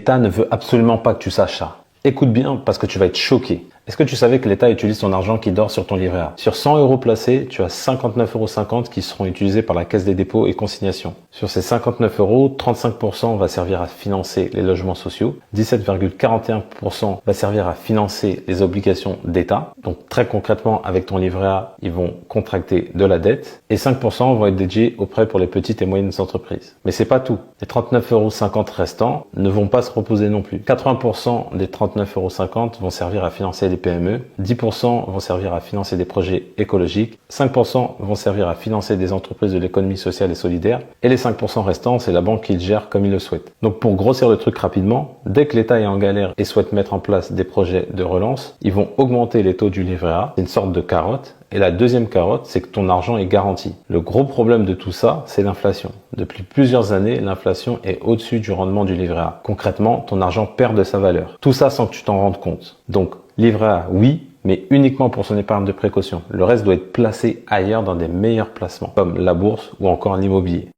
L'État ne veut absolument pas que tu saches ça. Écoute bien parce que tu vas être choqué. Est-ce que tu savais que l'État utilise ton argent qui dort sur ton livret A? Sur 100 euros placés, tu as 59,50 € qui seront utilisés par la Caisse des dépôts et consignations. Sur ces 59 euros, 35% va servir à financer les logements sociaux, 17,41% va servir à financer les obligations d'État. Donc très concrètement, avec ton livret A, ils vont contracter de la dette et 5% vont être dédiés aux prêts pour les petites et moyennes entreprises. Mais c'est pas tout. Les 39,50 € restants ne vont pas se reposer non plus. 80% des 39,50 € vont servir à financer les PME, 10% vont servir à financer des projets écologiques, 5% vont servir à financer des entreprises de l'économie sociale et solidaire, et les 5% restants, c'est la banque qui le gère comme il le souhaite. Donc pour grossir le truc rapidement, dès que l'État est en galère et souhaite mettre en place des projets de relance, ils vont augmenter les taux du livret A, c'est une sorte de carotte. Et la deuxième carotte, c'est que ton argent est garanti. Le gros problème de tout ça, c'est l'inflation. Depuis plusieurs années, l'inflation est au-dessus du rendement du livret A. Concrètement, ton argent perd de sa valeur. Tout ça sans que tu t'en rendes compte. Donc, livret A, oui, mais uniquement pour son épargne de précaution. Le reste doit être placé ailleurs dans des meilleurs placements, comme la bourse ou encore l'immobilier.